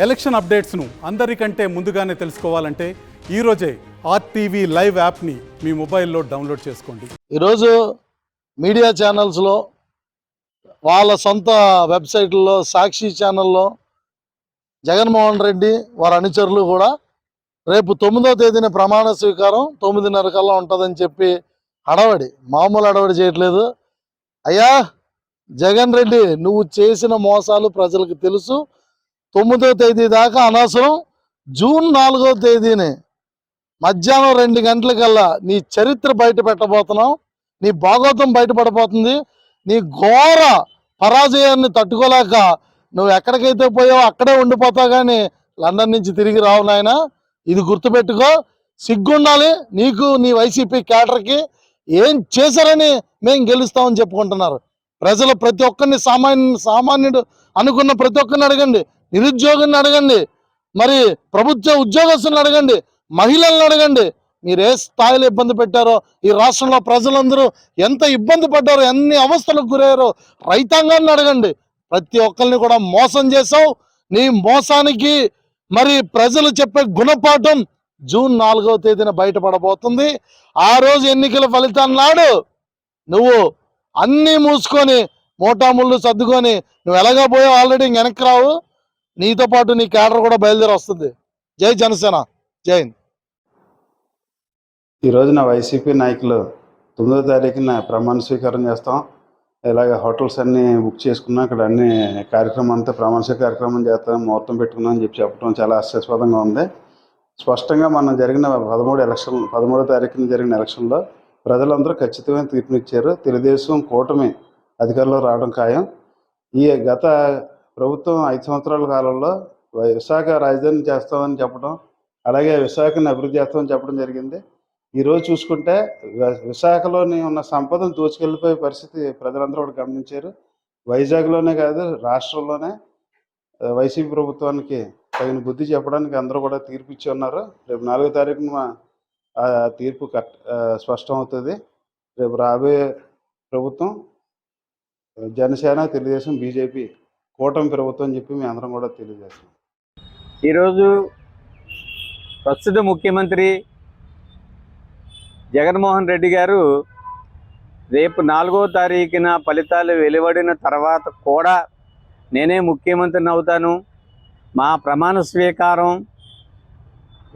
Election అప్డేట్స్ను అందరికంటే ముందుగానే తెలుసుకోవాలంటే ఈరోజే ఆర్టీవీ లైవ్ యాప్ని మీ మొబైల్లో డౌన్లోడ్ చేసుకోండి. ఈరోజు మీడియా ఛానల్స్లో వాళ్ళ సొంత వెబ్సైట్లలో సాక్షి ఛానల్లో జగన్మోహన్ రెడ్డి వారి అనుచరులు కూడా రేపు 9వ తేదీన ప్రమాణ స్వీకారం 9:30 కల్లా ఉంటుందని చెప్పి మామూలు హడావడి చేయట్లేదు. అయ్యా జగన్ రెడ్డి, నువ్వు చేసిన మోసాలు ప్రజలకు తెలుసు. 9వ తేదీ దాకా అనవసరం. జూన్ 4వ తేదీని మధ్యాహ్నం 2 గంటలకల్లా నీ చరిత్ర బయట పెట్టబోతున్నావు. నీ భాగోతం బయటపడబోతుంది. నీ ఘోర పరాజయాన్ని తట్టుకోలేక నువ్వు ఎక్కడికైతే పోయావో అక్కడే ఉండిపోతావు, కానీ లండన్ నుంచి తిరిగి రావు నాయన. ఇది గుర్తుపెట్టుకో. సిగ్గుండాలి నీకు, నీ వైసీపీ క్యాడర్కి. ఏం చేశారని మేము గెలుస్తామని చెప్పుకుంటున్నారు. ప్రజలు ప్రతి ఒక్కరిని సామాన్యుడు అనుకున్న ప్రతి ఒక్కరిని అడగండి, నిరుద్యోగాన్ని అడగండి, మరి ప్రభుత్వ ఉద్యోగస్తులను అడగండి, మహిళలను అడగండి. మీరు ఏ స్థాయిలో ఇబ్బంది పెట్టారో, ఈ రాష్ట్రంలో ప్రజలందరూ ఎంత ఇబ్బంది పడ్డారో, ఎన్ని అవస్థలకు గురయ్యారో రైతాంగాన్ని అడగండి. ప్రతి ఒక్కరిని కూడా మోసం చేసావు. నీ మోసానికి మరి ప్రజలు చెప్పే గుణపాఠం జూన్ 4వ తేదీన బయటపడబోతుంది. ఆ రోజు ఎన్నికల ఫలితాన్ని నాడు నువ్వు అన్నీ మూసుకొని మోటాముళ్ళు సర్దుకొని నువ్వు ఎలాగా పోయావు. ఆల్రెడీ వెనక్కి రావు. నీతో పాటు నీ క్యాడర్ కూడా బయలుదేరి వస్తుంది. జై జనసేన, జై హింద్. ఈ రోజున వైసీపీ నాయకులు 9వ తారీఖున ప్రమాణ స్వీకారం చేస్తాం. ఇలాగ హోటల్స్ అన్నీ బుక్ చేసుకున్నాం. అక్కడ అన్ని కార్యక్రమం అంతా ప్రమాణ స్వీకార కార్యక్రమం చేస్తాం, ముహూర్తం పెట్టుకున్నాం అని చెప్పడం చాలా ఆశాస్పదంగా ఉంది. స్పష్టంగా మనం జరిగిన 13వ తారీఖున జరిగిన ఎలక్షన్లో ప్రజలందరూ ఖచ్చితమైన తీర్పునిచ్చారు. తెలుగుదేశం కూటమి అధికారంలో రావడం ఖాయం. ఈ గత ప్రభుత్వం 5 సంవత్సరాల కాలంలో విశాఖ రాజధాని చేస్తామని చెప్పడం, అలాగే విశాఖని అభివృద్ధి చేస్తామని చెప్పడం జరిగింది. ఈరోజు చూసుకుంటే విశాఖలోని ఉన్న సంపదను దోచుకెళ్ళిపోయే పరిస్థితి ప్రజలందరూ కూడా గమనించారు. వైజాగ్లోనే కాదు, రాష్ట్రంలోనే వైసీపీ ప్రభుత్వానికి తగిన బుద్ధి చెప్పడానికి అందరూ కూడా తీర్పు ఇచ్చి ఉన్నారు. రేపు 4వ తారీఖున ఆ తీర్పు స్పష్టం అవుతుంది. రేపు రాబోయే ప్రభుత్వం జనసేన, తెలుగుదేశం, బీజేపీ కూటమి ప్రభుత్వం అని చెప్పి మేము అందరం కూడా తెలియజేస్తాం. ఈరోజు ప్రస్తుత ముఖ్యమంత్రి జగన్మోహన్ రెడ్డి గారు రేపు 4వ తారీఖున ఫలితాలు వెలువడిన తర్వాత కూడా నేనే ముఖ్యమంత్రిని అవుతాను, మా ప్రమాణ స్వీకారం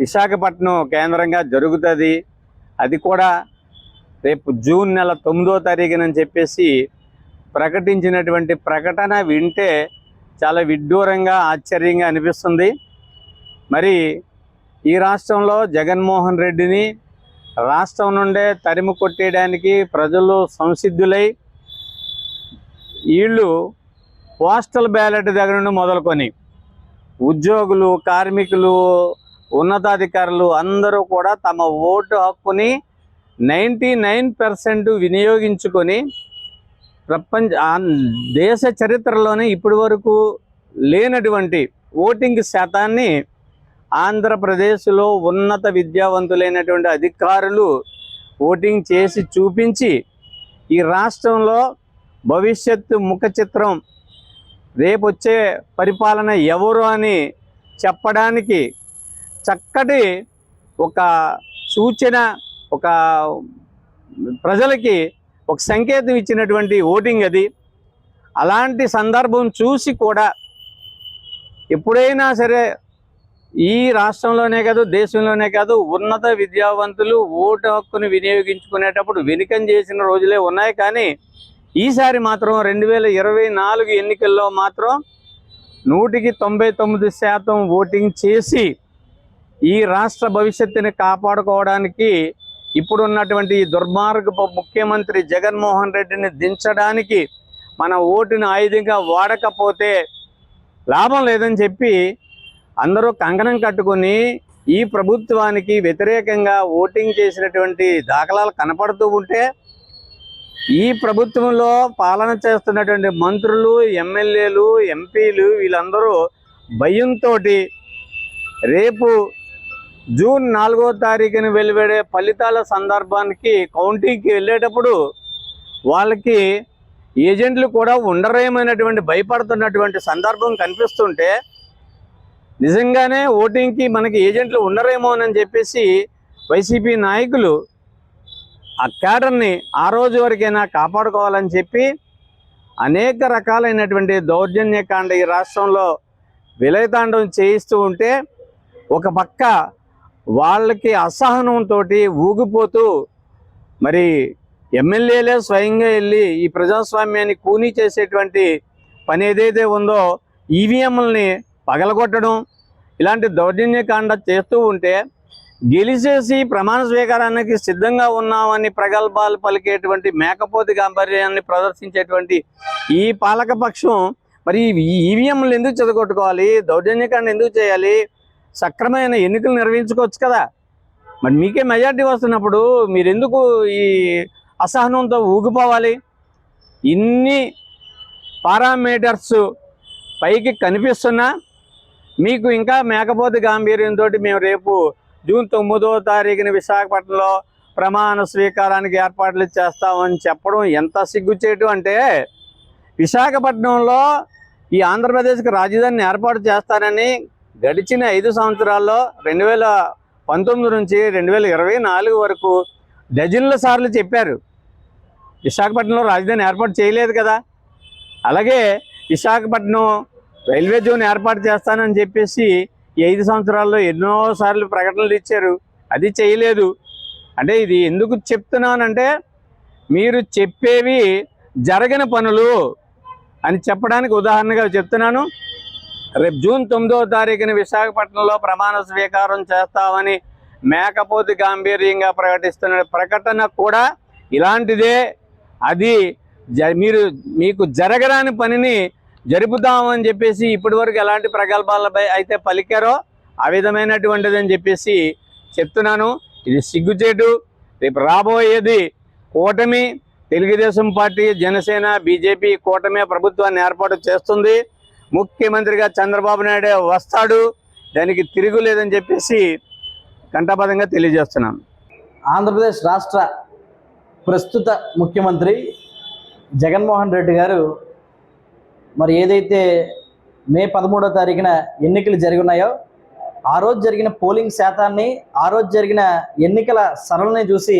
విశాఖపట్నం కేంద్రంగా జరుగుతుంది, అది కూడా రేపు జూన్ నెల 9వ తారీఖునని చెప్పేసి ప్రకటించినటువంటి ప్రకటన వింటే చాలా విడ్డూరంగా, ఆశ్చర్యంగా అనిపిస్తుంది. మరి ఈ రాష్ట్రంలో జగన్మోహన్ రెడ్డిని రాష్ట్రం నుండే తరిమి కొట్టేయడానికి ప్రజలు సంసిద్ధులై వీళ్ళు పోస్టల్ బ్యాలెట్ దగ్గర నుండి మొదలుకొని ఉద్యోగులు, కార్మికులు, ఉన్నతాధికారులు అందరూ కూడా తమ ఓటు హక్కుని 99% వినియోగించుకొని దేశ చరిత్రలోనే ఇప్పటి వరకు లేనటువంటి ఓటింగ్ శాతాన్ని ఆంధ్రప్రదేశ్లో ఉన్నత విద్యావంతులైనటువంటి అధికారులు ఓటింగ్ చేసి చూపించి ఈ రాష్ట్రంలో భవిష్యత్తు ముఖ చిత్రం, రేపు వచ్చే పరిపాలన ఎవరు అని చెప్పడానికి చక్కటి ఒక సూచన, ఒక ప్రజలకి ఒక సంకేతం ఇచ్చినటువంటి ఓటింగ్ అది. అలాంటి సందర్భం చూసి కూడా ఎప్పుడైనా సరే ఈ రాష్ట్రంలోనే కాదు, దేశంలోనే కాదు, ఉన్నత విద్యావంతులు ఓటు హక్కును వినియోగించుకునేటప్పుడు వెనుకం చేసిన రోజులే ఉన్నాయి. కానీ ఈసారి మాత్రం 2024 ఎన్నికల్లో మాత్రం 199% ఓటింగ్ చేసి ఈ రాష్ట్ర భవిష్యత్తుని కాపాడుకోవడానికి ఇప్పుడున్నటువంటి దుర్మార్గపు ముఖ్యమంత్రి జగన్మోహన్ రెడ్డిని దించడానికి మన ఓటుని ఆయుధంగా వాడకపోతే లాభం లేదని చెప్పి అందరూ కంకణం కట్టుకొని ఈ ప్రభుత్వానికి వ్యతిరేకంగా ఓటింగ్ చేసినటువంటి దాఖలాలు కనపడుతూ ఉంటే, ఈ ప్రభుత్వంలో పాలన చేస్తున్నటువంటి మంత్రులు, ఎమ్మెల్యేలు, ఎంపీలు వీళ్ళందరూ భయంతో రేపు జూన్ 4వ తారీఖున వెలువడే ఫలితాల సందర్భానికి కౌంటింగ్కి వెళ్ళేటప్పుడు వాళ్ళకి ఏజెంట్లు కూడా ఉండరేమైనటువంటి భయపడుతున్నటువంటి సందర్భం కనిపిస్తుంటే నిజంగానే ఓటింగ్కి మనకి ఏజెంట్లు ఉండరేమో అని చెప్పేసి వైసీపీ నాయకులు ఆ క్యాడర్ని ఆ రోజు వరకైనా కాపాడుకోవాలని చెప్పి అనేక రకాలైనటువంటి దౌర్జన్యకాండ ఈ రాష్ట్రంలో విలయతాండం చేయిస్తూ ఉంటే ఒక పక్క వాళ్ళకి అసహనంతో ఊగిపోతూ మరి ఎమ్మెల్యేలే స్వయంగా వెళ్ళి ఈ ప్రజాస్వామ్యాన్ని కూనీ చేసేటువంటి పని ఏదైతే ఉందో ఈవీఎంలని పగలగొట్టడం ఇలాంటి దౌర్జన్యకాండ చేస్తూ ఉంటే గెలిచేసి ప్రమాణ స్వీకారానికి సిద్ధంగా ఉన్నామని ప్రగల్భాలు పలికేటువంటి మేకపోతి గాంభీర్యాన్ని ప్రదర్శించేటువంటి ఈ పాలకపక్షం మరి ఈ ఈవీఎంలు ఎందుకు చెదగొట్టుకోవాలి, దౌర్జన్యకాండ ఎందుకు చేయాలి? సక్రమైన ఎన్నికలు నిర్వహించుకోవచ్చు కదా. మరి మీకే మెజార్టీ వస్తున్నప్పుడు మీరు ఎందుకు ఈ అసహనంతో ఊగిపోవాలి? ఇన్ని పారామీటర్స్ పైకి కనిపిస్తున్నా మీకు ఇంకా మేకపోతి గాంభీర్యంతో మేము రేపు జూన్ 9వ తారీఖున విశాఖపట్నంలో ప్రమాణ స్వీకారానికి ఏర్పాట్లు చేస్తామని చెప్పడం ఎంత సిగ్గుచేటు అంటే, విశాఖపట్నంలో ఈ ఆంధ్రప్రదేశ్కి రాజధానిని ఏర్పాటు చేస్తారని గడిచిన 5 సంవత్సరాల్లో 2019 నుంచి 2024 వరకు డజన్ల సార్లు చెప్పారు. విశాఖపట్నంలో రాజధాని ఏర్పాటు చేయలేదు కదా. అలాగే విశాఖపట్నం రైల్వే జోన్ ఏర్పాటు చేస్తానని చెప్పేసి ఈ 5 సంవత్సరాల్లో ఎన్నోసార్లు ప్రకటనలు ఇచ్చారు, అది చేయలేదు. అంటే ఇది ఎందుకు చెప్తున్నానంటే, మీరు చెప్పేవి జరగని పనులు అని చెప్పడానికి ఉదాహరణగా చెప్తున్నాను. రేపు జూన్ 9వ తారీఖున విశాఖపట్నంలో ప్రమాణ స్వీకారం చేస్తామని మేకపోతి గాంభీర్యంగా ప్రకటిస్తున్న ప్రకటన కూడా ఇలాంటిదే. అది మీకు జరగరాని పనిని జరుపుతామని చెప్పేసి ఇప్పటి వరకు ఎలాంటి ప్రగల్భాలపై అయితే పలికారో ఆ విధమైనటువంటిది అని చెప్పేసి చెప్తున్నాను. ఇది సిగ్గుచేటు. రేపు రాబోయేది కూటమి, తెలుగుదేశం పార్టీ, జనసేన, బీజేపీ కూటమి ప్రభుత్వాన్ని ఏర్పాటు చేస్తుంది. ముఖ్యమంత్రిగా చంద్రబాబు నాయుడు వస్తాడు, దానికి తిరుగులేదని చెప్పేసి కంఠపాతంగా తెలియజేస్తున్నాను. ఆంధ్రప్రదేశ్ రాష్ట్ర ప్రస్తుత ముఖ్యమంత్రి జగన్మోహన్ రెడ్డి గారు మరి ఏదైతే మే 13వ తారీఖున ఎన్నికలు జరిగినాయో ఆ రోజు జరిగిన పోలింగ్ శాతాన్ని, ఆ రోజు జరిగిన ఎన్నికల సరళిని చూసి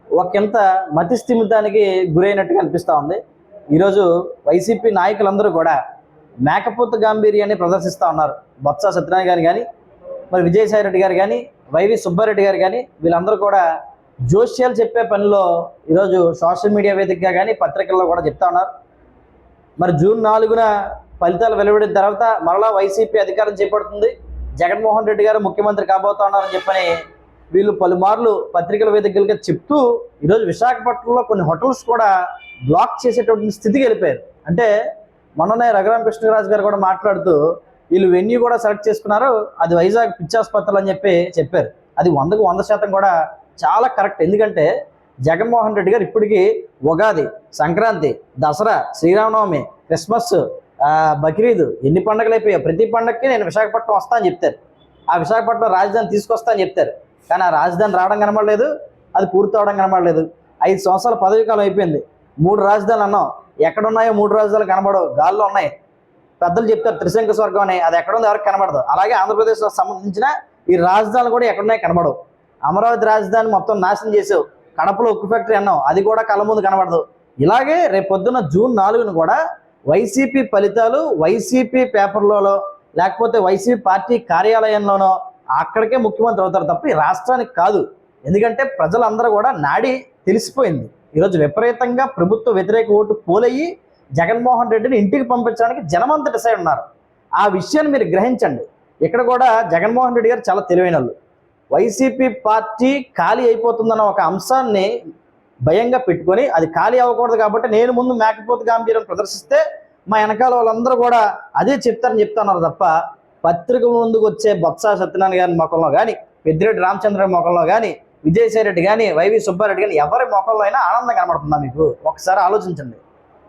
ఒకంత మతిస్థిమితానికి గురైనట్టుగా అనిపిస్తూ ఉంది. ఈరోజు వైసీపీ నాయకులందరూ కూడా మేకపోతు గాంభీర్యాన్ని ప్రదర్శిస్తూ ఉన్నారు. బొత్స సత్యనారాయణ గారు కానీ, మరి విజయసాయి రెడ్డి గారు కానీ, వైవి సుబ్బారెడ్డి గారు కానీ, వీళ్ళందరూ కూడా జోష్యాలు చెప్పే పనిలో ఈరోజు సోషల్ మీడియా వేదికగా కానీ పత్రికల్లో కూడా చెప్తా ఉన్నారు. మరి జూన్ 4న ఫలితాలు వెలువడిన తర్వాత మరలా వైసీపీ అధికారం చేపడుతుంది, జగన్మోహన్ రెడ్డి గారు ముఖ్యమంత్రి కాబోతా ఉన్నారని చెప్పని వీళ్ళు పలుమార్లు పత్రికల వేదికలుగా చెప్తూ ఈరోజు విశాఖపట్నంలో కొన్ని హోటల్స్ కూడా బ్లాక్ చేసేటువంటి స్థితికి వెళ్ళిపోయారు. అంటే మొన్ననే రఘురామకృష్ణరాజు గారు కూడా మాట్లాడుతూ వీళ్ళు వెన్యూ కూడా సెలెక్ట్ చేసుకున్నారు, అది వైజాగ్ పిచ్చాసుపత్రులు అని చెప్పి చెప్పారు. అది 100కు 100% కూడా చాలా కరెక్ట్. ఎందుకంటే జగన్మోహన్ రెడ్డి గారు ఇప్పటికీ ఉగాది, సంక్రాంతి, దసరా, శ్రీరామనవమి, క్రిస్మస్, బక్రీద్ ఎన్ని పండుగలు అయిపోయాయి, ప్రతి పండుగకి నేను విశాఖపట్నం వస్తా అని చెప్తారు. ఆ విశాఖపట్నం రాజధాని తీసుకొస్తా అని చెప్తారు. కానీ ఆ రాజధాని రావడం కనబడలేదు, అది పూర్తి అవడం కనబడలేదు. 5 సంవత్సరాల పదవి కాలం అయిపోయింది. 3 రాజధానులు అన్నాం, ఎక్కడున్నాయో 3 రాజధానులు కనబడవు, గాల్లో ఉన్నాయి. పెద్దలు చెప్తారు త్రిశంక స్వర్గం అని, అది ఎక్కడుందో ఎవరికి కనబడదు. అలాగే ఆంధ్రప్రదేశ్లో సంబంధించిన ఈ రాజధానులు కూడా ఎక్కడున్నాయో కనబడవు. అమరావతి రాజధాని మొత్తం నాశనం చేసావు, కడపలో ఉక్కు ఫ్యాక్టరీ అన్నాం, అది కూడా కళ్ళ ముందు కనబడదు. ఇలాగే రేపు పొద్దున్న జూన్ 4న కూడా వైసీపీ ఫలితాలు వైసీపీ పేపర్లలో లేకపోతే వైసీపీ పార్టీ కార్యాలయంలోనో అక్కడికే ముఖ్యమంత్రి అవుతారు తప్ప ఈ రాష్ట్రానికి కాదు. ఎందుకంటే ప్రజలందరూ కూడా నాడి తెలిసిపోయింది. ఈరోజు విపరీతంగా ప్రభుత్వ వ్యతిరేక ఓటు పోలయ్యి జగన్మోహన్ రెడ్డిని ఇంటికి పంపించడానికి జనమంతా డిసైడ్ ఉన్నారు. ఆ విషయాన్ని మీరు గ్రహించండి. ఇక్కడ కూడా జగన్మోహన్ రెడ్డి గారు చాలా తెలివైన వాళ్ళు. వైసీపీ పార్టీ ఖాళీ అయిపోతుందన్న ఒక అంశాన్ని భయంగా పెట్టుకొని అది ఖాళీ అవ్వకూడదు కాబట్టి నేను ముందు మేకపోతు గాంభీర్యం ప్రదర్శిస్తే మా వెనకాల వాళ్ళందరూ కూడా అదే చెప్తారని చెప్తున్నారు తప్ప పత్రిక ముందుకు వచ్చే బొత్స సత్యనారాయణ గారి ముఖంలో కానీ, పెద్దిరెడ్డి రామచంద్ర ముఖంలో కానీ, విజయసాయి రెడ్డి కానీ, వైవి సుబ్బారెడ్డి కానీ ఎవరి ముఖంలో అయినా ఆనందం కనబడుతుందా మీకు? ఒకసారి ఆలోచించండి.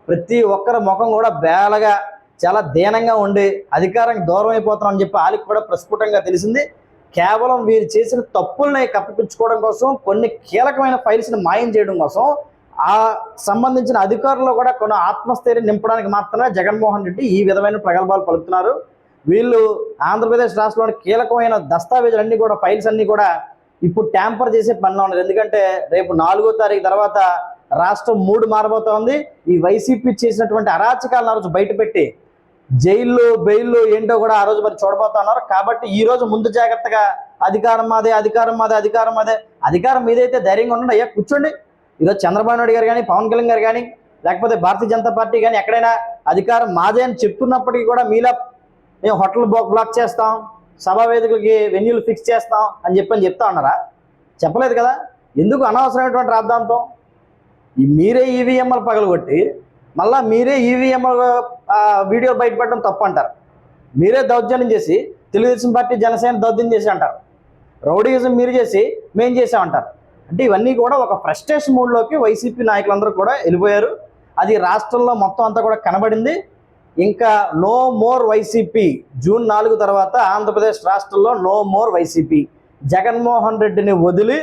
ప్రతి ఒక్కరి ముఖం కూడా బేలగా చాలా దీనంగా ఉండి అధికారానికి దూరం అయిపోతున్నాం అని చెప్పి వాళ్ళకి కూడా ప్రస్ఫుటంగా తెలిసింది. కేవలం వీరు చేసిన తప్పుల్ని కప్పిపుచ్చుకోవడం కోసం, కొన్ని కీలకమైన ఫైల్స్ని మాయం చేయడం కోసం, ఆ సంబంధించిన అధికారులు కూడా కొన్ని ఆత్మస్థైర్యం నింపడానికి మాత్రమే జగన్మోహన్ రెడ్డి ఈ విధమైన ప్రగల్భాలు పలుకుతున్నారు. వీళ్ళు ఆంధ్రప్రదేశ్ రాష్ట్రంలో కీలకమైన దస్తావేజులన్నీ కూడా, ఫైల్స్ అన్నీ కూడా ఇప్పుడు ట్యాంపర్ చేసే పనిలో ఉన్నారు. ఎందుకంటే రేపు 4వ తారీఖు తర్వాత రాష్ట్రం మూడు మారబోతోంది. ఈ వైసీపీ చేసినటువంటి అరాచకాలను ఆ రోజు బయటపెట్టి జైల్లో బెయిల్లో ఏంటో కూడా ఆ రోజు మరి చూడబోతున్నారు. కాబట్టి ఈ రోజు ముందు జాగ్రత్తగా అధికారం మాదే, అధికారం మాదే, అధికారం మాదే, అధికారం మీదైతే ధైర్యంగా ఉండండి, అయ్యా కూర్చోండి. ఈరోజు చంద్రబాబు నాయుడు గారు కానీ, పవన్ కళ్యాణ్ గారు కానీ, లేకపోతే భారతీయ జనతా పార్టీ కానీ ఎక్కడైనా అధికారం మాదే అని చెప్తున్నప్పటికీ కూడా మీలా మేము హోటల్ బ్లాక్ చేస్తాం, సభా వేదికలకి వెన్యూలు ఫిక్స్ చేస్తాం అని చెప్తా ఉన్నారా? చెప్పలేదు కదా. ఎందుకు అనవసరమైనటువంటి రాద్ధాంతం? మీరే ఈవీఎంలు పగలగొట్టి మళ్ళీ మీరే ఈవీఎం వీడియో బయటపెట్టడం తప్పు అంటారు. మీరే దౌర్జన్యం చేసి తెలుగుదేశం పార్టీ జనసేన దౌర్జన్యం చేసి అంటారు. రౌడీయిజం మీరు చేసి మేం చేసామంటారు. అంటే ఇవన్నీ కూడా ఒక ఫ్రస్ట్రేషన్ మూడ్లోకి వైసీపీ నాయకులందరూ కూడా వెళ్ళిపోయారు. అది రాష్ట్రంలో మొత్తం అంతా కూడా కనబడింది. ఇంకా నో మోర్ వైసీపీ. జూన్ 4 తర్వాత ఆంధ్రప్రదేశ్ రాష్ట్రంలో నో మోర్ వైసీపీ. జగన్మోహన్ రెడ్డిని వదిలి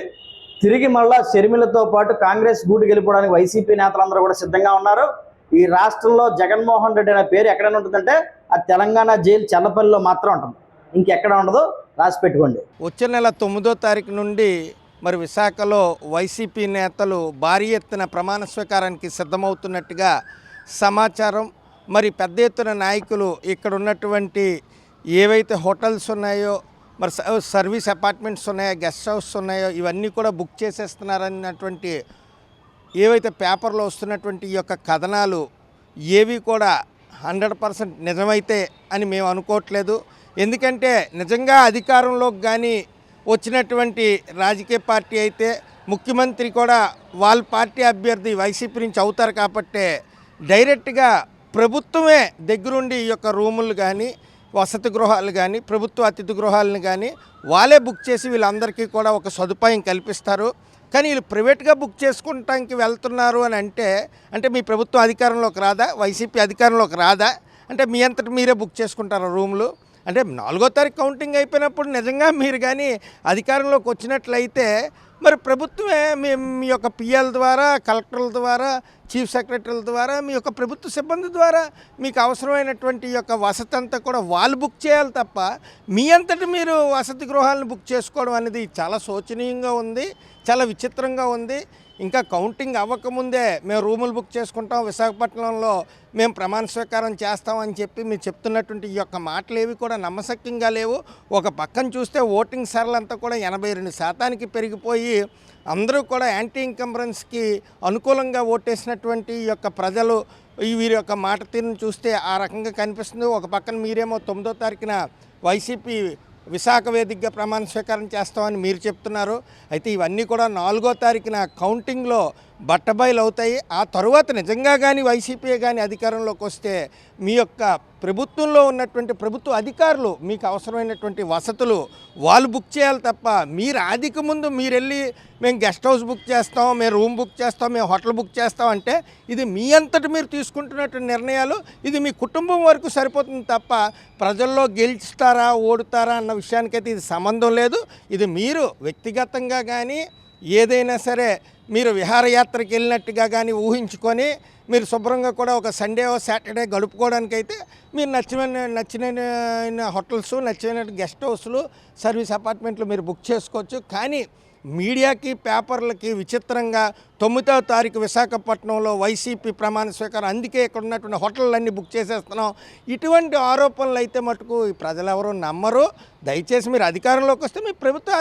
తిరిగి మళ్ళా షర్మిలతో పాటు కాంగ్రెస్ గూటికి వెళ్ళిపోవడానికి వైసీపీ నేతలందరూ కూడా సిద్ధంగా ఉన్నారు. ఈ రాష్ట్రంలో జగన్మోహన్ రెడ్డి అనే పేరు ఎక్కడైనా ఉంటుందంటే అది తెలంగాణ జైలు చల్లపల్లిలో మాత్రం ఉంటుంది, ఇంకెక్కడ ఉండదు, రాసి పెట్టుకోండి. వచ్చే నెల 9వ తారీఖు నుండి మరి విశాఖలో వైసీపీ నేతలు భారీ ఎత్తున ప్రమాణ స్వీకారానికి సిద్ధమవుతున్నట్టుగా సమాచారం. మరి పెద్ద ఎత్తున నాయకులు ఇక్కడ ఉన్నటువంటి ఏవైతే హోటల్స్ ఉన్నాయో, మరి సర్వీస్ అపార్ట్మెంట్స్ ఉన్నాయో, గెస్ట్ హౌస్ ఉన్నాయో, ఇవన్నీ కూడా బుక్ చేసేస్తున్నారన్నటువంటి ఏవైతే పేపర్లో వస్తున్నటువంటి ఈ యొక్క కథనాలు ఏవి కూడా 100% నిజమైతే అని మేము అనుకోవట్లేదు. ఎందుకంటే నిజంగా అధికారంలోకి కానీ వచ్చినటువంటి రాజకీయ పార్టీ అయితే ముఖ్యమంత్రి కూడా వాళ్ళ పార్టీ అభ్యర్థి వైసీపీ నుంచి అవుతారు. కాబట్టి డైరెక్ట్గా ప్రభుత్వమే దగ్గరుండి ఈ యొక్క రూములు కానీ, వసతి గృహాలు కానీ, ప్రభుత్వ అతిథి గృహాలను కానీ వాళ్ళే బుక్ చేసి వీళ్ళందరికీ కూడా ఒక సదుపాయం కల్పిస్తారు. కానీ వీళ్ళు ప్రైవేట్గా బుక్ చేసుకుంటానికి వెళ్తున్నారు అని అంటే మీ ప్రభుత్వం అధికారంలోకి రాదా, వైసీపీ అధికారంలోకి రాదా, అంటే మీ అంతటి మీరే బుక్ చేసుకుంటారు రూములు? అంటే 4వ తారీఖు కౌంటింగ్ అయిపోయినప్పుడు నిజంగా మీరు కానీ అధికారంలోకి వచ్చినట్లయితే మరి ప్రభుత్వమే మీ యొక్క పిఎల్ ద్వారా, కలెక్టర్ల ద్వారా, చీఫ్ సెక్రటరీల ద్వారా, మీ యొక్క ప్రభుత్వ సిబ్బంది ద్వారా మీకు అవసరమైనటువంటి ఈ యొక్క వసతి అంతా కూడా వాళ్ళు బుక్ చేయాలి తప్ప మీ అంతటి మీరు వసతి గృహాలను బుక్ చేసుకోవడం అనేది చాలా శోచనీయంగా ఉంది, చాలా విచిత్రంగా ఉంది. ఇంకా కౌంటింగ్ అవ్వకముందే మేము రూములు బుక్ చేసుకుంటాం, విశాఖపట్నంలో మేము ప్రమాణ స్వీకారం చేస్తామని చెప్పి మీరు చెప్తున్నటువంటి ఈ యొక్క మాటలు ఏవి కూడా నమ్మశక్యంగా లేవు. ఒక పక్కన చూస్తే ఓటింగ్ సరళంతా కూడా 82% పెరిగిపోయి అందరూ కూడా యాంటీ ఇన్కంబరెన్స్కి అనుకూలంగా ఓటేసినటువంటి ఈ యొక్క ప్రజలు వీరి యొక్క మాట తీరును చూస్తే ఆ రకంగా కనిపిస్తుంది. ఒక పక్కన మీరేమో 9వ తారీఖున వైసీపీ విశాఖ వేదికగా ప్రమాణ స్వీకారం చేస్తామని మీరు చెప్తున్నారు. అయితే ఇవన్నీ కూడా 4వ తారీఖున కౌంటింగ్లో బట్టబయలు అవుతాయి. ఆ తరువాత నిజంగా కానీ వైసీపీ కానీ అధికారంలోకి వస్తే మీ యొక్క ప్రభుత్వంలో ఉన్నటువంటి ప్రభుత్వ అధికారులు మీకు అవసరమైనటువంటి వసతులు వాళ్ళు బుక్ చేయాలి తప్ప మీరు ఆదికి ముందు మీరు వెళ్ళి మేము గెస్ట్ హౌస్ బుక్ చేస్తాం, మేము రూమ్ బుక్ చేస్తాం, మేము హోటల్ బుక్ చేస్తాం అంటే ఇది మీ అంతటి మీరు తీసుకుంటున్నటువంటి నిర్ణయాలు. ఇది మీ కుటుంబం వరకు సరిపోతుంది తప్ప ప్రజల్లో గెలుస్తారా ఓడుతారా అన్న విషయానికైతే ఇది సంబంధం లేదు. ఇది మీరు వ్యక్తిగతంగా కానీ ఏదైనా సరే మీరు విహారయాత్రకి వెళ్ళినట్టుగా కానీ ఊహించుకొని మీరు శుభ్రంగా కూడా ఒక సండే సాటర్డే గడుపుకోవడానికైతే మీరు నచ్చిన హోటల్స్, నచ్చిన గెస్ట్ హౌస్లు, సర్వీస్ అపార్ట్మెంట్లు మీరు బుక్ చేసుకోవచ్చు. కానీ మీడియాకి, పేపర్లకి విచిత్రంగా 9వ తారీఖు విశాఖపట్నంలో వైసీపీ ప్రమాణ స్వీకారం, అందుకే ఇక్కడ ఉన్నటువంటి హోటళ్ళన్నీ బుక్ చేసేస్తున్నాం, ఇటువంటి ఆరోపణలు అయితే మటుకు ఈ ప్రజలు ఎవరూ నమ్మరు. దయచేసి మీరు అధికారంలోకి వస్తే మీ ప్రభుత్వ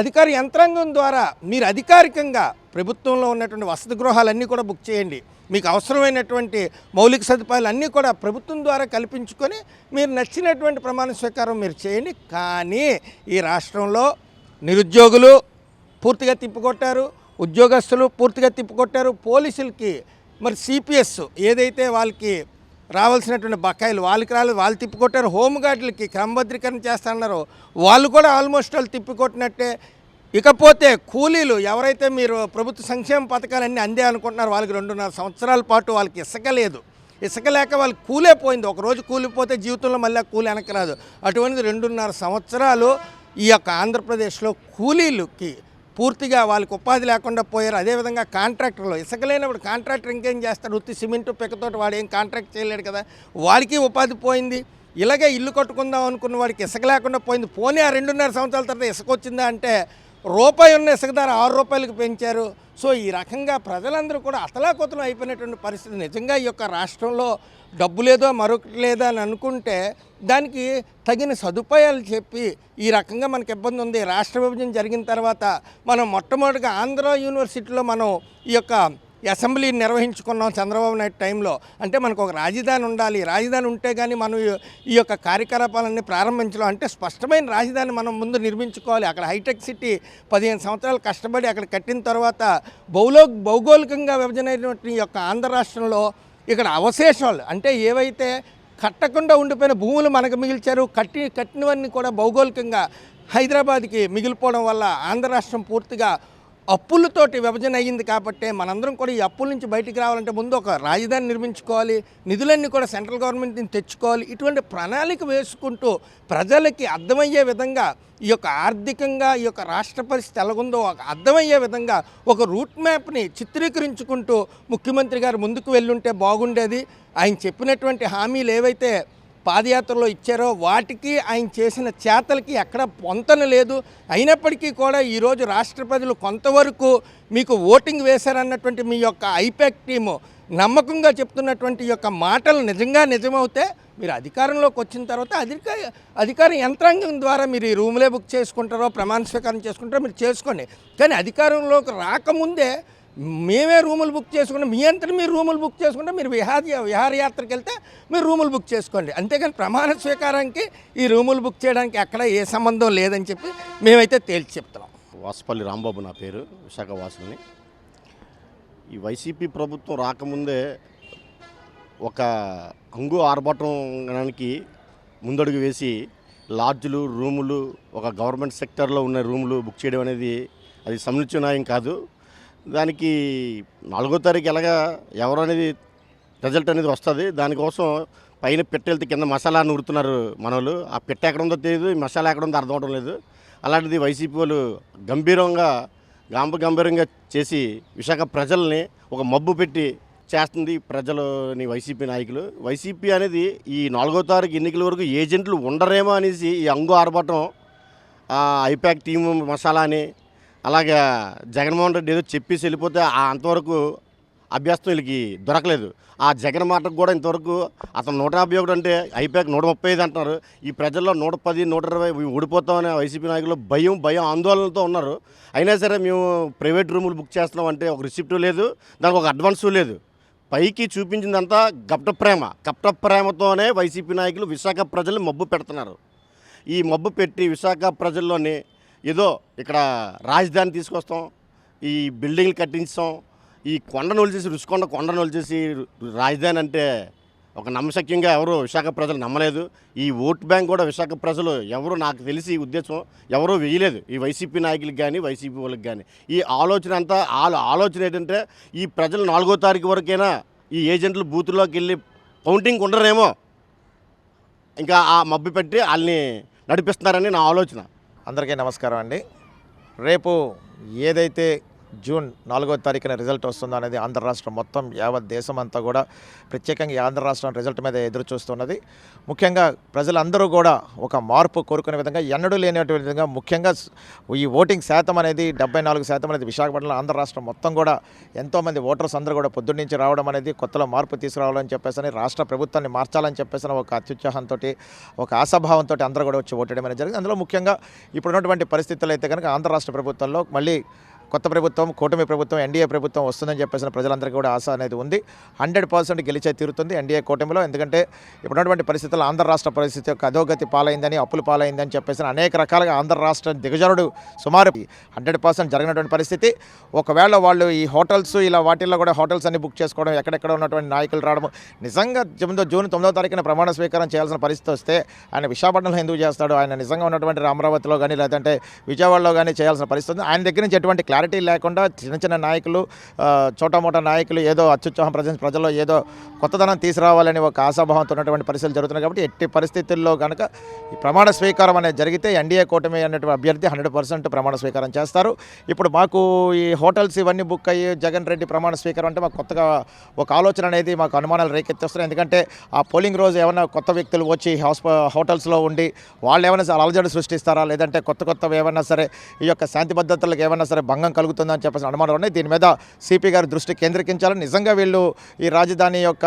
అధికార యంత్రాంగం ద్వారా మీరు అధికారికంగా ప్రభుత్వంలో ఉన్నటువంటి వసతి గృహాలన్నీ కూడా బుక్ చేయండి. మీకు అవసరమైనటువంటి మౌలిక సదుపాయాలు అన్నీ కూడా ప్రభుత్వం ద్వారా కల్పించుకొని మీరు నచ్చినటువంటి ప్రమాణ స్వీకారం మీరు చేయండి. కానీ ఈ రాష్ట్రంలో నిరుద్యోగులు పూర్తిగా తిప్పికొట్టారు, ఉద్యోగస్తులు పూర్తిగా తిప్పికొట్టారు, పోలీసులకి మరి సిపిఎస్ ఏదైతే వాళ్ళకి రావాల్సినటువంటి బకాయిలు వాళ్ళకి రాలేదు, వాళ్ళు తిప్పికొట్టారు. హోంగార్డులకి క్రమబద్ధీకరణ చేస్తున్నారు, వాళ్ళు కూడా ఆల్మోస్ట్ వాళ్ళు తిప్పికొట్టినట్టే. ఇకపోతే కూలీలు ఎవరైతే మీరు ప్రభుత్వ సంక్షేమ పథకాలన్నీ అందే అనుకుంటున్నారు, వాళ్ళకి 2.5 సంవత్సరాల పాటు వాళ్ళకి ఇసుక లేదు, ఇసుక లేక వాళ్ళకి కూలే పోయింది. ఒకరోజు కూలిపోతే జీవితంలో మళ్ళీ కూలి వెనకరాదు. అటువంటిది 2.5 సంవత్సరాలు ఈ యొక్క ఆంధ్రప్రదేశ్లో కూలీలకి పూర్తిగా వాళ్ళకి ఉపాధి లేకుండా పోయారు. అదేవిధంగా కాంట్రాక్టర్లు ఇసుక లేనప్పుడు కాంట్రాక్టర్ ఇంకేం చేస్తాడు? ఉత్తి సిమెంటు పిక్కతోటి వాడు ఏం కాంట్రాక్ట్ చేయలేడు కదా, వాడికి ఉపాధి పోయింది. ఇలాగే ఇల్లు కట్టుకుందాం అనుకున్న వాడికి ఇసుక లేకుండా పోయింది. పోనీ ఆ 2.5 సంవత్సరాల తర్వాత ఇసుక వచ్చిందా అంటే రూపాయి ఉన్న ఇసుక ధర 6 రూపాయలకు పెంచారు. సో ఈ రకంగా ప్రజలందరూ కూడా అతలాకుతలం అయిపోయినటువంటి పరిస్థితి. నిజంగా ఈ యొక్క రాష్ట్రంలో డబ్బు లేదో మరొకటి లేదో అని అనుకుంటే దానికి తగిన సదుపాయాలు చెప్పి ఈ రకంగా మనకు ఇబ్బంది ఉంది. రాష్ట్ర విభజన జరిగిన తర్వాత మనం మొట్టమొదటిగా ఆంధ్ర యూనివర్సిటీలో మనం ఈ యొక్క అసెంబ్లీని నిర్వహించుకున్నాం చంద్రబాబు నాయుడు టైంలో. అంటే మనకు ఒక రాజధాని ఉండాలి, రాజధాని ఉంటే కానీ మనం ఈ యొక్క కార్యకలాపాలన్నీ ప్రారంభించడం. అంటే స్పష్టమైన రాజధాని మనం ముందు నిర్మించుకోవాలి. అక్కడ హైటెక్ సిటీ 15 సంవత్సరాలు కష్టపడి అక్కడ కట్టిన తర్వాత భౌగోళికంగా విభజన అయినటువంటి ఈ యొక్క ఆంధ్ర రాష్ట్రంలో ఇక్కడ అవశేషాలు అంటే ఏవైతే కట్టకుండా ఉండిపోయిన భూములు మనకు మిగిల్చారు, కట్టినవన్నీ కూడా భౌగోళికంగా హైదరాబాద్కి మిగిలిపోవడం వల్ల ఆంధ్ర రాష్ట్రం పూర్తిగా అప్పులతోటి విభజన అయ్యింది. కాబట్టి మనందరం కూడా ఈ అప్పుల నుంచి బయటికి రావాలంటే ముందు ఒక రాజధాని నిర్మించుకోవాలి, నిధులన్నీ కూడా సెంట్రల్ గవర్నమెంట్ నుంచి తెచ్చుకోవాలి. ఇటువంటి ప్రణాళిక వేసుకుంటూ ప్రజలకి అర్థమయ్యే విధంగా ఈ యొక్క ఆర్థికంగా ఈ యొక్క రాష్ట్ర పరిస్థితి ఎలాగుందో అర్థమయ్యే విధంగా ఒక రూట్ మ్యాప్ని చిత్రీకరించుకుంటూ ముఖ్యమంత్రి గారు ముందుకు వెళ్ళుంటే బాగుండేది. ఆయన చెప్పినటువంటి హామీలు ఏవైతే పాదయాత్రలో ఇచ్చారో వాటికి ఆయన చేసిన చేతలకి ఎక్కడ పొంతన లేదు. అయినప్పటికీ కూడా ఈరోజు రాష్ట్ర ప్రజలు కొంతవరకు మీకు ఓటింగ్ వేశారన్నటువంటి మీ యొక్క ఐపాక్ టీము నమ్మకంగా చెప్తున్నటువంటి యొక్క మాటలు నిజమవుతే మీరు అధికారంలోకి వచ్చిన తర్వాత అధికార యంత్రాంగం ద్వారా మీరు ఈ రూములే బుక్ చేసుకుంటారో ప్రమాణ స్వీకారం చేసుకుంటారో మీరు చేసుకోండి. కానీ అధికారంలోకి రాకముందే మేమే రూములు బుక్ చేసుకుంటాం, మీ అంతా మీరు రూములు బుక్ చేసుకుంటే మీరు విహారయాత్రకు వెళ్తే మీరు రూములు బుక్ చేసుకోండి. అంతేగాని ప్రమాణ స్వీకారానికి ఈ రూములు బుక్ చేయడానికి ఎక్కడ ఏ సంబంధం లేదని చెప్పి మేమైతే తేల్చి చెప్తున్నాం. వాసుపల్లి రాంబాబు నా పేరు, విశాఖ వాసుని. ఈ వైసీపీ ప్రభుత్వం రాకముందే ఒక హంగు ఆర్భాటానికి ముందడుగు వేసి లాడ్జులు, రూములు, ఒక గవర్నమెంట్ సెక్టర్లో ఉన్న రూములు బుక్ చేయడం అనేది అది సముచితం కాదు. దానికి 4వ తారీఖు ఎలాగా ఎవరు అనేది రిజల్ట్ అనేది వస్తుంది. దానికోసం పైన పెట్టెళ్తే కింద మసాలా నూరుతున్నారు మనోళ్ళు. ఆ పెట్టె ఎక్కడ ఉందో తెలియదు, ఈ మసాలా ఎక్కడ ఉందో అర్థం అవడం లేదు. అలాంటిది వైసీపీ వాళ్ళు గంభీరంగా చేసి విశాఖ ప్రజల్ని ఒక మబ్బు పెట్టి చేస్తుంది ప్రజలని వైసీపీ నాయకులు. వైసీపీ అనేది ఈ 4వ తారీఖు ఎన్నికల వరకు ఏజెంట్లు ఉండరేమో అనేసి ఈ అంగు ఆర్భాటం, ఐపాక్ టీము మసాలా అని అలాగే జగన్మోహన్ రెడ్డి ఏదో చెప్పేసి వెళ్ళిపోతే అంతవరకు అభ్యాసం వీళ్ళకి దొరకలేదు. ఆ జగన్ మాటకు కూడా ఇంతవరకు అతను 151 అంటే ఐపాక్ 135 అంటున్నారు. ఈ ప్రజల్లో 110, 120 ఓడిపోతామనే వైసీపీ నాయకులు భయం ఆందోళనతో ఉన్నారు. అయినా సరే మేము ప్రైవేట్ రూములు బుక్ చేస్తున్నాం అంటే ఒక రిసిప్ట్ లేదు, దానికి ఒక అడ్వాన్సు లేదు. పైకి చూపించిందంతా కపట ప్రేమతోనే వైసీపీ నాయకులు విశాఖ ప్రజల్ని మబ్బు పెడుతున్నారు. ఈ మబ్బు పెట్టి విశాఖ ప్రజల్లోని ఏదో ఇక్కడ రాజధాని తీసుకొస్తాం, ఈ బిల్డింగ్లు కట్టించాం, ఈ రుషికొండ కొండను వదిలేసి రాజధాని అంటే ఒక నమ్మశక్యంగా ఎవరు విశాఖ ప్రజలు నమ్మలేదు. ఈ ఓట్ బ్యాంక్ కూడా విశాఖ ప్రజలు ఎవరు నాకు తెలిసి ఉద్దేశం ఎవరూ వేయలేదు ఈ వైసీపీ నాయకులకు కానీ వైసీపీ వాళ్ళకి కానీ. ఈ ఆలోచన అంతా ఆలోచన ఏంటంటే ఈ ప్రజలు 4వ తారీఖు వరకైనా ఈ ఏజెంట్లు బూతుల్లోకి వెళ్ళి కౌంటింగ్ ఉండరేమో, ఇంకా ఆ మబ్బు పెట్టి వాళ్ళని నడిపిస్తున్నారని నా ఆలోచన. అందరికీ నమస్కారం అండి. రేపు ఏదైతే జూన్ 4వ తారీఖున రిజల్ట్ వస్తుందో అనేది ఆంధ్ర రాష్ట్రం మొత్తం యావత్ దేశం అంతా కూడా ప్రత్యేకంగా ఈ ఆంధ్ర రాష్ట్రం రిజల్ట్ మీద ఎదురు చూస్తున్నది. ముఖ్యంగా ప్రజలందరూ కూడా ఒక మార్పు కోరుకునే విధంగా ఎన్నడూ లేనటువంటి విధంగా ముఖ్యంగా ఈ ఓటింగ్ శాతం అనేది 74% అనేది విశాఖపట్నంలో ఆంధ్ర రాష్ట్రం మొత్తం కూడా ఎంతోమంది ఓటర్స్ అందరూ కూడా పొద్దున్నుంచి రావడం అనేది కొత్తలో మార్పు తీసుకురావాలని చెప్పేసి రాష్ట్ర ప్రభుత్వాన్ని మార్చాలని చెప్పేసి ఒక అత్యుత్సాహంతో ఒక ఆశాభావంతో అందరూ కూడా వచ్చి ఓటేయడం అనేది జరిగింది. అందులో ముఖ్యంగా ఇప్పుడున్నటువంటి పరిస్థితుల్లో అయితే కనుక ఆంధ్ర రాష్ట్ర ప్రభుత్వంలో మళ్ళీ కొత్త ప్రభుత్వం, కూటమి ప్రభుత్వం, ఎన్డీఏ ప్రభుత్వం వస్తుందని చెప్పేసిన ప్రజలందరికీ కూడా ఆశ అనేది ఉంది. 100% గెలిచే తీరుతుంది ఎన్డీఏ కూటమిలో. ఎందుకంటే ఇప్పుడున్నటువంటి పరిస్థితుల్లో ఆంధ్ర రాష్ట్ర పరిస్థితి యొక్క అధోగతి పాలైందని, అప్పులు పాలైందని చెప్పేసి అనేక రకాలుగా ఆంధ్ర రాష్ట్రం దిగజారుడు సుమారు 100% జరిగినటువంటి పరిస్థితి. ఒకవేళ వాళ్ళు ఈ హోటల్స్ ఇలా వాటిల్లో కూడా హోటల్స్ అన్ని బుక్ చేసుకోవడం, ఎక్కడెక్కడ ఉన్నటువంటి నాయకులు రావడం, నిజంగా జూన్ 9వ తారీఖున ప్రమాణ స్వీకారం చేయాల్సిన పరిస్థితి వస్తే ఆయన విశాఖపట్నంలో ఎందుకు చేస్తాడు? ఆయన నిజంగా ఉన్నటువంటి అమరావతిలో కానీ లేదంటే విజయవాడలో కానీ చేయాల్సిన పరిస్థితి. ఆయన దగ్గర నుంచి ఎటువంటి క్లారిటీ లేకుండా చిన్న చిన్న నాయకులు చోటామోటా నాయకులు ఏదో అత్యుత్సాహం ప్రజల్లో ఏదో కొత్తదనం తీసుకురావాలని ఒక ఆశాభావంతో ఉన్నటువంటి పరిస్థితులు జరుగుతున్నాయి. కాబట్టి ఎట్టి పరిస్థితుల్లో కనుక ఈ ప్రమాణ స్వీకారం అనేది జరిగితే ఎన్డీఏ కూటమి అనేటువంటి అభ్యర్థి 100% ప్రమాణ స్వీకారం చేస్తారు. ఇప్పుడు మాకు ఈ హోటల్స్ ఇవన్నీ బుక్ అయ్యి జగన్ రెడ్డి ప్రమాణ స్వీకారం అంటే మాకు కొత్తగా ఒక ఆలోచన అనేది మాకు అనుమానాలు రేకెత్తిస్తున్నాయి. ఎందుకంటే ఆ పోలింగ్ రోజు ఏమైనా కొత్త వ్యక్తులు వచ్చి హోటల్స్లో ఉండి వాళ్ళు ఏమైనా అలజడి సృష్టిస్తారా, లేదంటే కొత్తవి ఏమైనా సరే ఈ యొక్క శాంతి భద్రతలకు ఏమైనా సరే భంగం కలుగుతుందని చెప్పేసి అనుమానాలు ఉన్నాయి. దీని మీద సిపి గారి దృష్టి కేంద్రీకరించాలని, నిజంగా వీళ్ళు ఈ రాజధాని యొక్క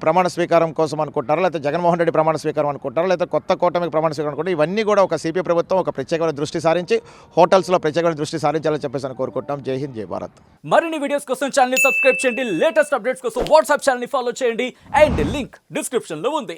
ప్రమాణ స్వీకారం కోసం అనుకుంటున్నారా, లేకపోతే జగన్మోహన్ రెడ్డి ప్రమాణ స్వీకారం అనుకుంటున్నారా, లేకపోతే కొత్త కూటమికి ప్రమాణ స్వీకారం అనుకుంటారు, ఇవన్నీ కూడా ఒక సిపి ప్రభుత్వం ఒక ప్రత్యేకమైన దృష్టి సారించి హోటల్స్లో ప్రత్యేకమైన దృష్టి సారించాలని చెప్పేసి అని కోరుకుంటాం. జై హింద్, జై భారత్. మరిన్ని వీడియోస్ కోసం ఛానల్ ని సబ్స్క్రైబ్ చేయండి, లేటెస్ట్ అప్డేట్స్ కోసం వాట్సాప్ ఛానల్ ని ఫాలో చేయండి అండ్ లింక్ డిస్క్రిప్షన్ లో ఉంది.